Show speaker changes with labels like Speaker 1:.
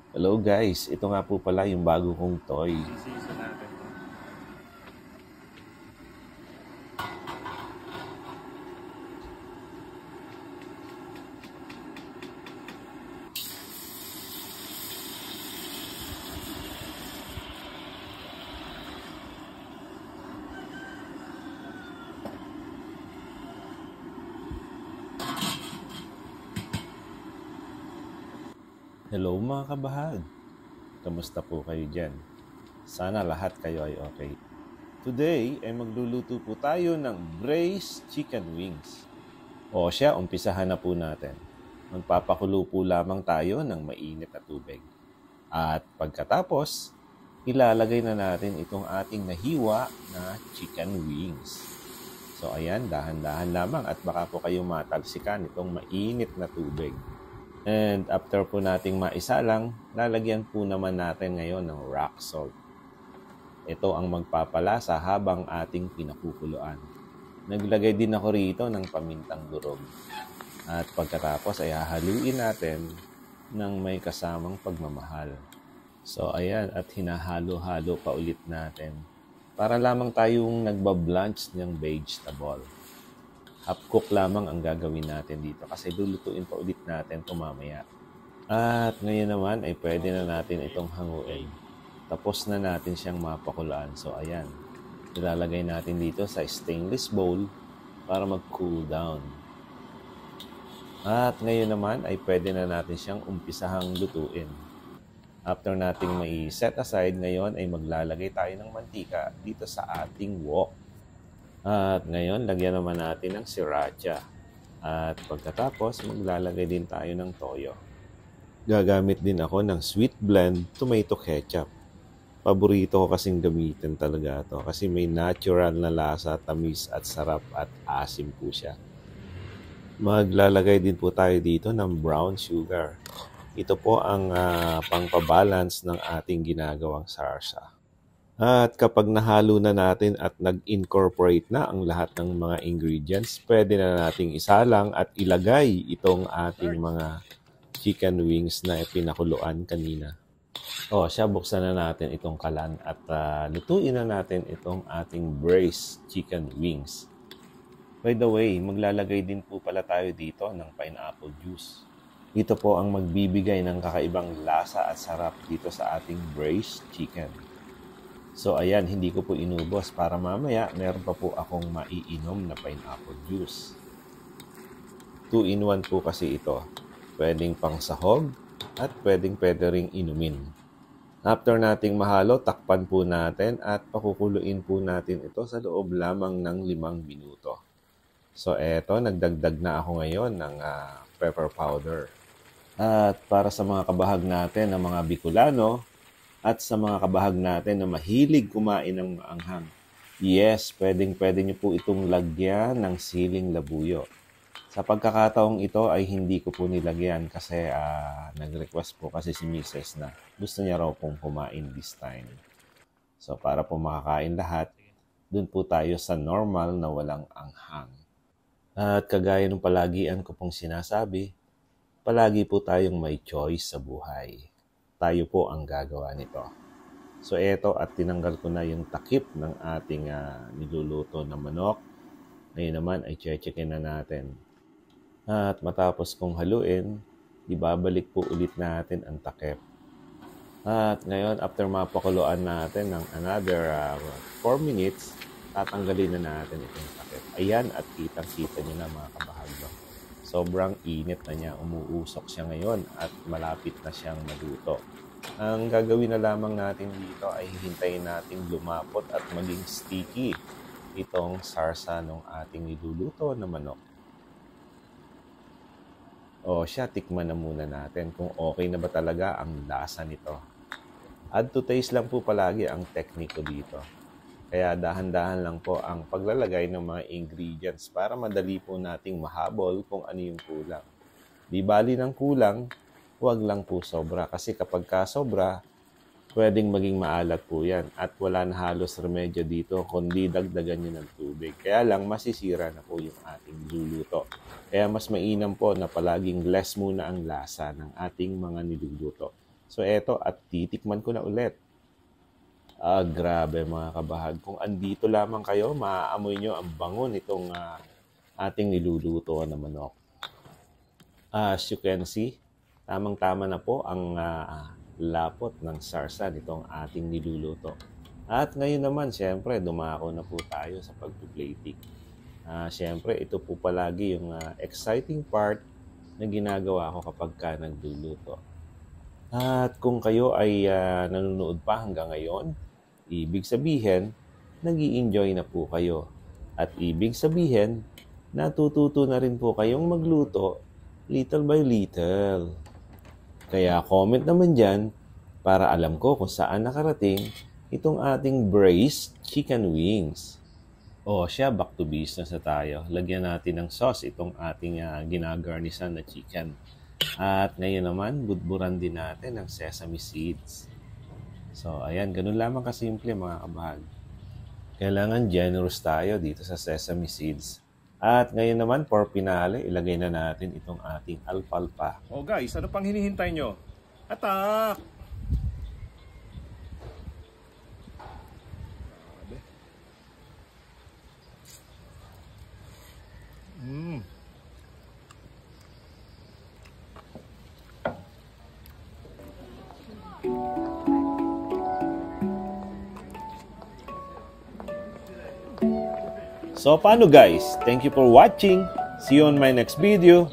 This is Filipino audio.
Speaker 1: Hello guys, ito nga po pala yung bago kong toy.
Speaker 2: Sisisa natin to.
Speaker 1: Hello mga kabahag, kamusta po kayo dyan? Sana lahat kayo ay okay. Today ay magluluto po tayo ng braised chicken wings. O siya, umpisahan na po natin. Magpapakulo po lamang tayo ng mainit na tubig. At pagkatapos, ilalagay na natin itong ating nahiwa na chicken wings. So ayan, dahan-dahan lamang at baka po kayo matalsikan itong mainit na tubig. And after po nating maisalang, lalagyan po naman natin ngayon ng rock salt. Ito ang magpapalasa habang ating pinakukuluan. Naglagay din ako rito ng pamintang durog. At pagkatapos ay hahaluin natin ng may kasamang pagmamahal. So ayan, at hinahalo-halo pa ulit natin para lamang tayong nagbablanch ng vegetable. Half cook lamang ang gagawin natin dito kasi lulutuin pa ulit natin ito mamaya. At ngayon naman ay pwede na natin itong hanguin. Tapos na natin siyang mapakulaan. So ayan, ilalagay natin dito sa stainless bowl para mag-cool down. At ngayon naman ay pwede na natin siyang umpisahang lutuin. After nating mai-set aside, ngayon ay maglalagay tayo ng mantika dito sa ating wok. At ngayon, lagyan naman natin ng sriracha. At pagkatapos, maglalagay din tayo ng toyo. Gagamit din ako ng sweet blend tomato ketchup. Paborito ko kasing gamitin talaga ito kasi may natural na lasa, tamis at sarap at asim po siya. Maglalagay din po tayo dito ng brown sugar. Ito po ang pangpabalance ng ating ginagawang sarsa. At kapag nahalo na natin at nag-incorporate na ang lahat ng mga ingredients, pwede na nating isalang at ilagay itong ating mga chicken wings na pinakuluan kanina. O siya, buksan na natin itong kalan at lutuin na natin itong ating braised chicken wings. By the way, maglalagay din po pala tayo dito ng pineapple juice. Ito po ang magbibigay ng kakaibang lasa at sarap dito sa ating braised chicken. So ayan, hindi ko po inubos para mamaya meron pa po akong maiinom na pineapple juice. 2-in-1 po kasi ito. Pwedeng pang sahog at pwede ring inumin. After nating mahalo, takpan po natin at pakukuluin po natin ito sa loob lamang ng 5 minuto. So eto, nagdagdag na ako ngayon ng pepper powder. At para sa mga kabahag natin ng mga Bicolano at sa mga kabahag natin na mahilig kumain ng maanghang, yes, pwede nyo po itong lagyan ng siling labuyo. Sa pagkakataong ito ay hindi ko po nilagyan kasi nag-request po kasi si Mrs. na gusto niya raw pong kumain this time. So para po makakain lahat, dun po tayo sa normal na walang anghang. At kagaya ng palagian ko pong sinasabi, palagi po tayong may choice sa buhay. Tayo po ang gagawa nito. So eto, at tinanggal ko na yung takip ng ating niluluto na manok. Ngayon naman ay checkin na natin. At matapos kong haluin, ibabalik po ulit natin ang takip. At ngayon, after mapakuluan natin ng another 4 minutes, tatanggalin na natin itong takip. Ayan, at kitang-kita nyo na mga kabahaglo. Sobrang init na niya, umuusok siya ngayon at malapit na siyang maluto. Ang gagawin na lamang natin dito ay hihintayin natin lumapot at maging sticky itong sarsa ng ating niluluto na manok. O siya, tikman na muna natin kung okay na ba talaga ang lasa nito. Add to taste lang po palagi ang tekniko dito. Kaya dahan-dahan lang po ang paglalagay ng mga ingredients para madali po nating mahabol kung ano yung kulang. Di bali ng kulang, huwag lang po sobra. Kasi kapag ka sobra, pwedeng maging maalat po yan. At wala na halos remedyo dito kundi dagdagan nyo ng tubig. Kaya lang masisira na po yung ating luluto. Kaya mas mainam po na palaging less muna ang lasa ng ating mga niluluto. So eto, at titikman ko na ulit. Grabe mga kabahag. Kung andito lamang kayo, maaamoy nyo ang bango nitong ating niluluto na manok. As you can see, tamang-tama na po ang lapot ng sarsa nitong ating niluluto. At ngayon naman, siyempre, dumako na po tayo sa pag-plating. Siyempre, ito po palagi yung exciting part na ginagawa ko kapag ka nagluluto. At kung kayo ay nanonood pa hanggang ngayon, ibig sabihin, nag-i-enjoy na po kayo. At ibig sabihin, natututo na rin po kayong magluto little by little. Kaya comment naman dyan para alam ko kung saan nakarating itong ating braised chicken wings. Siya, back to business na tayo. Lagyan natin ng sauce itong ating ginagarnisan na chicken. At ngayon naman, budburan din natin ng sesame seeds. So, ayan, ganun lamang kasimple mga kabahag. Kailangan generous tayo dito sa sesame seeds. At ngayon naman, for pinale, ilagay na natin itong ating alfalfa.
Speaker 2: Guys, ano pang hinihintay nyo? Atak!
Speaker 1: So paano guys? Thank you for watching. See you on my next video.